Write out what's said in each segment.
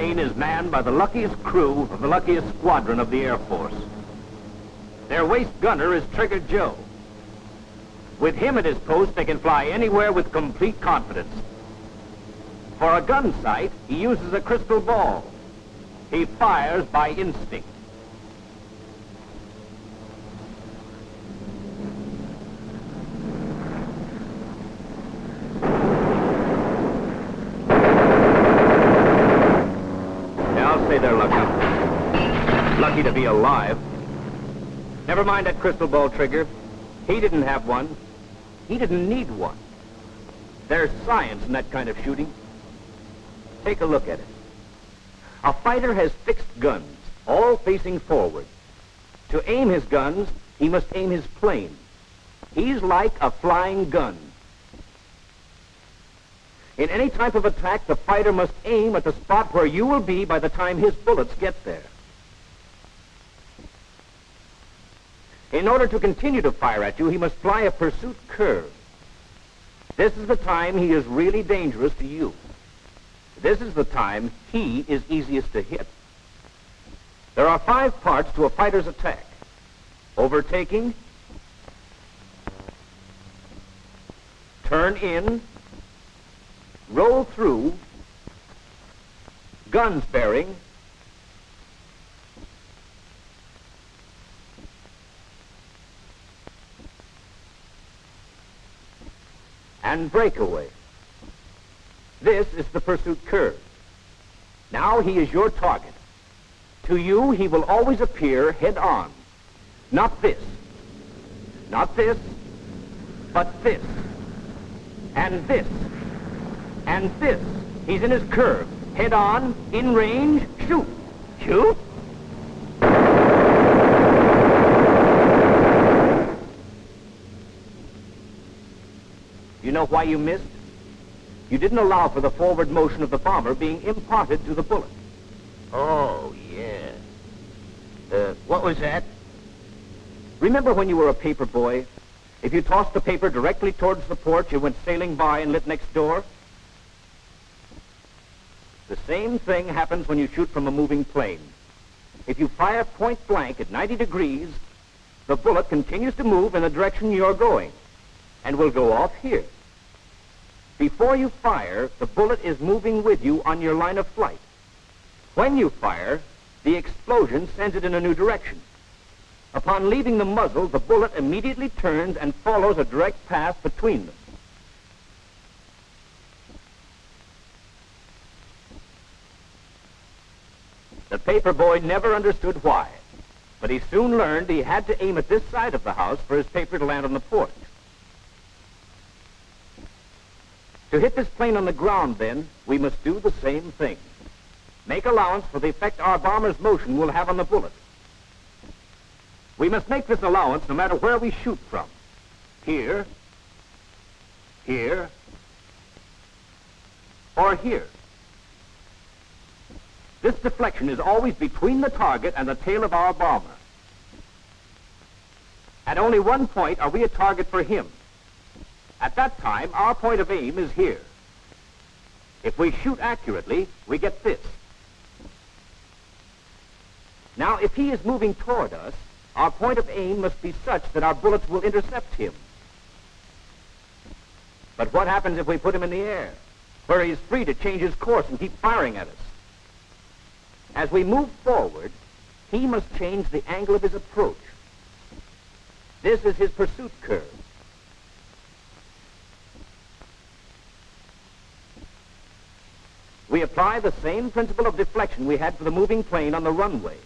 plane is manned by the luckiest crew of the luckiest squadron of the Air Force. Their waist gunner is Trigger Joe. With him at his post, they can fly anywhere with complete confidence. For a gun sight, he uses a crystal ball. He fires by instinct. They're lucky to be alive. Never mind that crystal ball, Trigger. He didn't have one. He didn't need one. There's science in that kind of shooting. Take a look at it. A fighter has fixed guns, all facing forward. To aim his guns, he must aim his plane. He's like a flying gun. In any type of attack, the fighter must aim at the spot where you will be by the time his bullets get there. In order to continue to fire at you, he must fly a pursuit curve. This is the time he is really dangerous to you. This is the time he is easiest to hit. There are 5 parts to a fighter's attack: overtaking, turn in, roll through, guns bearing, and breakaway. This is the pursuit curve. Now he is your target. To you, he will always appear head on. Not this, but this, and this, and this. He's in his curve. Head on, in range, shoot. Shoot? You know why you missed? You didn't allow for the forward motion of the bomber being imparted to the bullet. Oh, yeah. What was that? Remember when you were a paper boy? If you tossed the paper directly towards the porch, it went sailing by and lit next door? The same thing happens when you shoot from a moving plane. If you fire point blank at 90 degrees, the bullet continues to move in the direction you're going and will go off here. Before you fire, the bullet is moving with you on your line of flight. When you fire, the explosion sends it in a new direction. Upon leaving the muzzle, the bullet immediately turns and follows a direct path between them. The paper boy never understood why, but he soon learned he had to aim at this side of the house for his paper to land on the porch. To hit this plane on the ground, then, we must do the same thing. Make allowance for the effect our bomber's motion will have on the bullet. We must make this allowance no matter where we shoot from. Here, here, or here. This deflection is always between the target and the tail of our bomber. At only one point are we a target for him. At that time, our point of aim is here. If we shoot accurately, we get this. Now, if he is moving toward us, our point of aim must be such that our bullets will intercept him. But what happens if we put him in the air, where he is free to change his course and keep firing at us? As we move forward, he must change the angle of his approach. This is his pursuit curve. We apply the same principle of deflection we had for the moving plane on the runway.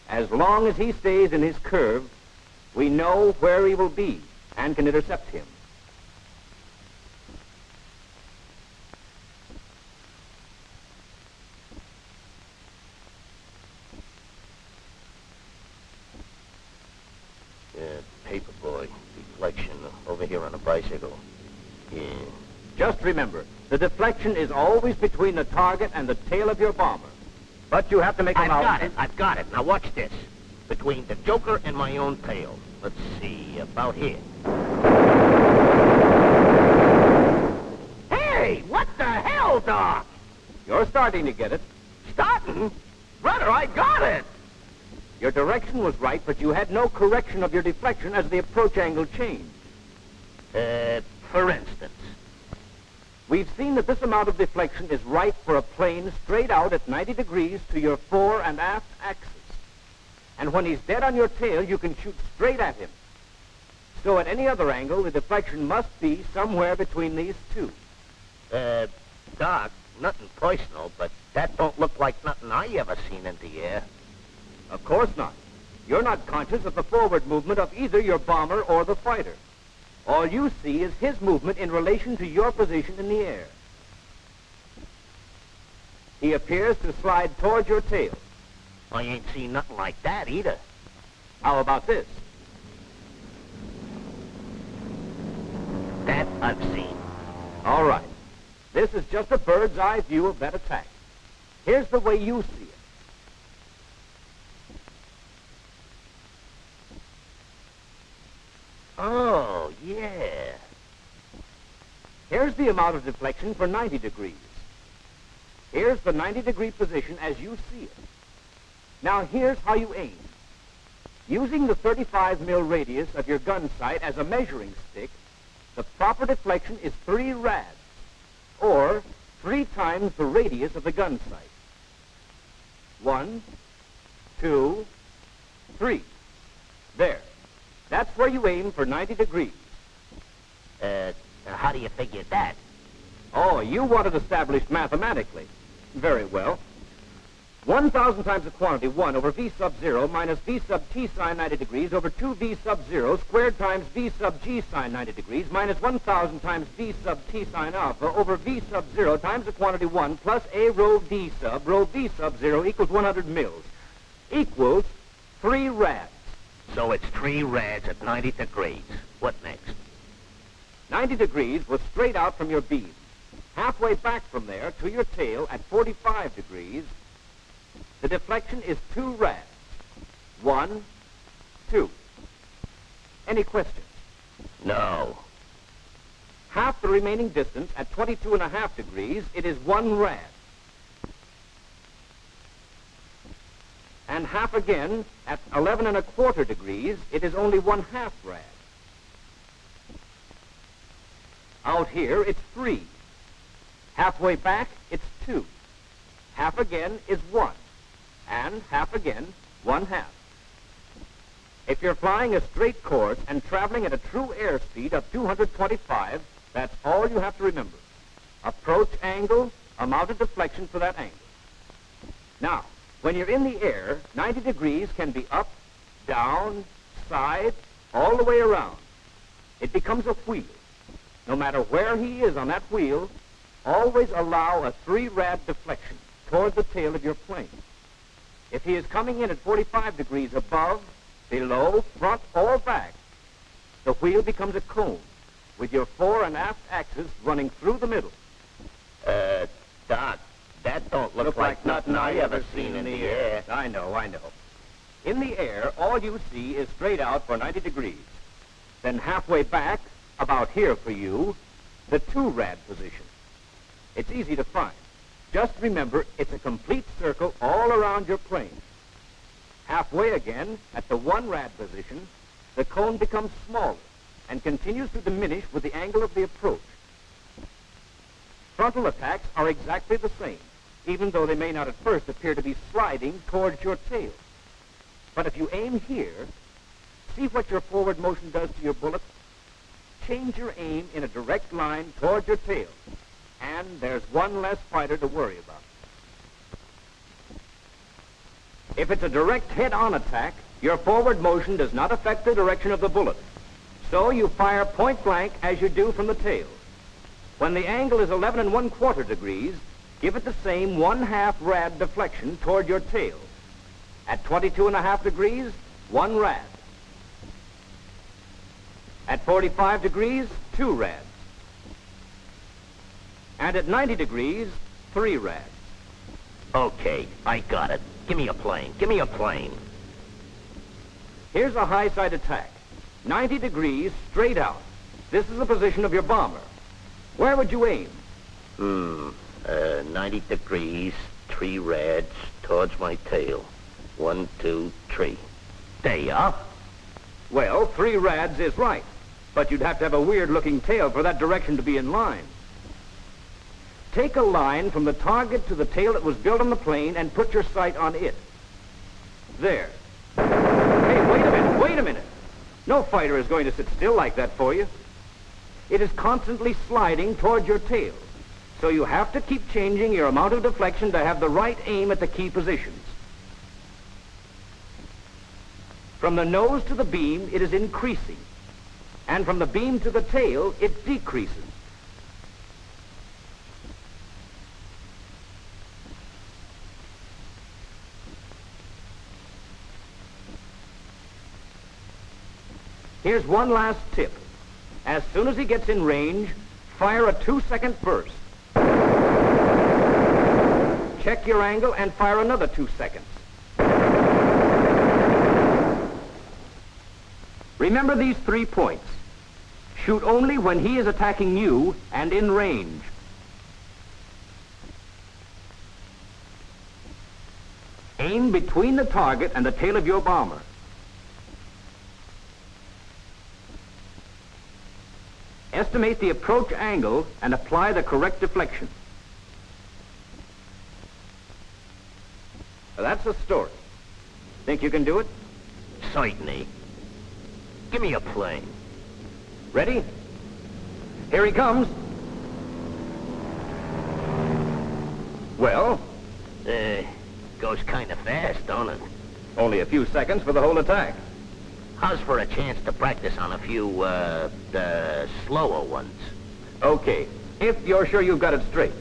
As long as he stays in his curve, we know where he will be and can intercept him. Paperboy, deflection over here on a bicycle. Yeah. Just remember, the deflection is always between the target and the tail of your bomber. But you have to make I've got it. Now watch this. Between the Joker and my own tail. Let's see, about here. Hey, what the hell, Doc? You're starting to get it. Start? nothing. Brother, I got it. Your direction was right, but you had no correction of your deflection as the approach angle changed. For instance. We've seen that this amount of deflection is right for a plane straight out at 90 degrees to your fore and aft axis. And when he's dead on your tail, you can shoot straight at him. So at any other angle, the deflection must be somewhere between these two. Doc, nothing personal, but that don't look like nothing I ever seen in the air. Of course not. You're not conscious of the forward movement of either your bomber or the fighter. All you see is his movement in relation to your position in the air. He appears to slide toward your tail. I ain't seen nothing like that either. How about this? That I've seen. All right. This is just a bird's eye view of that attack. Here's the way you see it. Oh, yeah. Here's the amount of deflection for 90 degrees. Here's the 90-degree position as you see it. Now here's how you aim. Using the 35 mil radius of your gun sight as a measuring stick, the proper deflection is 3 rads, or 3 times the radius of the gun sight. 1, 2, 3. There. That's where you aim for 90 degrees. How do you figure that? Oh, you want it established mathematically. Very well. 1,000 times the quantity 1 over v sub 0 minus v sub t sine 90 degrees over 2v sub 0 squared times v sub g sine 90 degrees minus 1,000 times v sub t sine alpha over v sub 0 times the quantity 1 plus a rho v sub 0 equals 100 mils. Equals 3 rads. So it's 3 rads at 90 degrees. What next? 90 degrees was straight out from your beam. Halfway back from there to your tail at 45 degrees, the deflection is 2 rads. 1, 2. Any questions? No. Half the remaining distance at 22.5 degrees, it is 1 rad. And half again at 11.25 degrees, it is only 1/2 rad. Out here, it's 3. Halfway back, it's 2. Half again is 1. And half again, 1/2. If you're flying a straight course and traveling at a true airspeed of 225, that's all you have to remember. Approach angle, amount of deflection for that angle. Now, when you're in the air, 90 degrees can be up, down, side, all the way around. It becomes a wheel. No matter where he is on that wheel, always allow a 3 rad deflection toward the tail of your plane. If he is coming in at 45 degrees above, below, front, or back, the wheel becomes a cone with your fore and aft axis running through the middle. Doc, that don't look like nothing I ever seen in the air. I know. In the air, all you see is straight out for 90 degrees. Then halfway back, about here for you, the 2 rad position. It's easy to find. Just remember, it's a complete circle all around your plane. Halfway again, at the 1 rad position, the cone becomes smaller and continues to diminish with the angle of the approach. Frontal attacks are exactly the same, even though they may not at first appear to be sliding towards your tail. But if you aim here, see what your forward motion does to your bullet? Change your aim in a direct line toward your tail, and there's one less fighter to worry about. If it's a direct head-on attack, your forward motion does not affect the direction of the bullet. So you fire point blank as you do from the tail. When the angle is 11.25 degrees, give it the same 1/2 rad deflection toward your tail. At 22.5 degrees, 1 rad. At 45 degrees, 2 rads. And at 90 degrees, 3 rads. Okay, I got it. Give me a plane. Give me a plane. Here's a high side attack. 90 degrees, straight out. This is the position of your bomber. Where would you aim? 90 degrees, 3 rads, towards my tail. 1, 2, 3. There you are. Well, 3 rads is right. But you'd have to have a weird-looking tail for that direction to be in line. Take a line from the target to the tail that was built on the plane and put your sight on it. There. Hey, wait a minute. No fighter is going to sit still like that for you. It is constantly sliding toward your tail. So you have to keep changing your amount of deflection to have the right aim at the key positions. From the nose to the beam, it is increasing. And from the beam to the tail, it decreases. Here's one last tip. As soon as he gets in range, fire a 2-second burst. Check your angle and fire another 2 seconds. Remember these 3 points. Shoot only when he is attacking you and in range. Aim between the target and the tail of your bomber. Estimate the approach angle and apply the correct deflection. Well, that's the story. Think you can do it? Certainly. Give me a plane. Ready? Here he comes. Well? Goes kind of fast, don't it? Only a few seconds for the whole attack. How's for a chance to practice on a few, slower ones? Okay, if you're sure you've got it straight.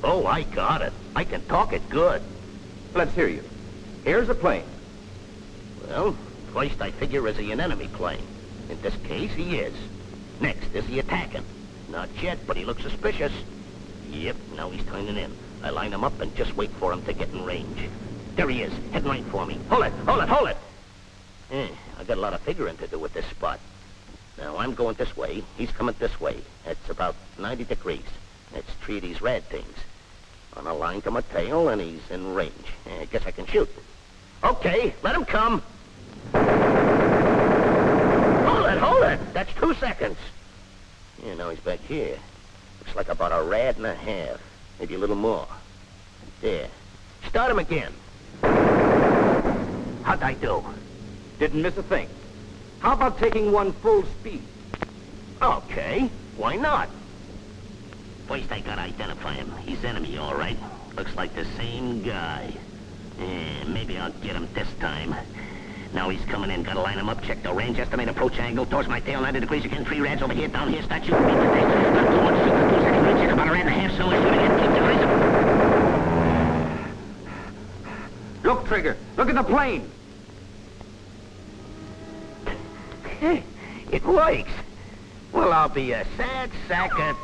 Oh, I got it. I can talk it good. Let's hear you. Here's a plane. Well, first I figure is he an enemy plane? In this case, he is. Next, is he attacking? Not yet, but he looks suspicious. Yep, now he's turning in. I line him up and just wait for him to get in range. There he is, heading right for me. Hold it, hold it, hold it! I got a lot of figuring to do with this spot. Now, I'm going this way. He's coming this way. It's about 90 degrees. It's 3 of these rad things. On a line to my tail, and he's in range. I guess I can shoot. Okay, let him come. Hold it! That's 2 seconds. Yeah, now he's back here. Looks like about a rad and a half. Maybe a little more. There. Start him again. How'd I do? Didn't miss a thing. How about taking one full speed? Okay, why not? First I gotta identify him. He's enemy, all right. Looks like the same guy. Maybe I'll get him this time. Now he's coming in. Gotta line him up, check the range, estimate approach angle, towards my tail, 90 degrees again, 3 rads over here, down here, start shooting. Not too much, shoot for 2 seconds, range, check about a rad and a half, so I shoot again, keep degrees. Look, Trigger, look at the plane. It works. Well, I'll be a sad sack of...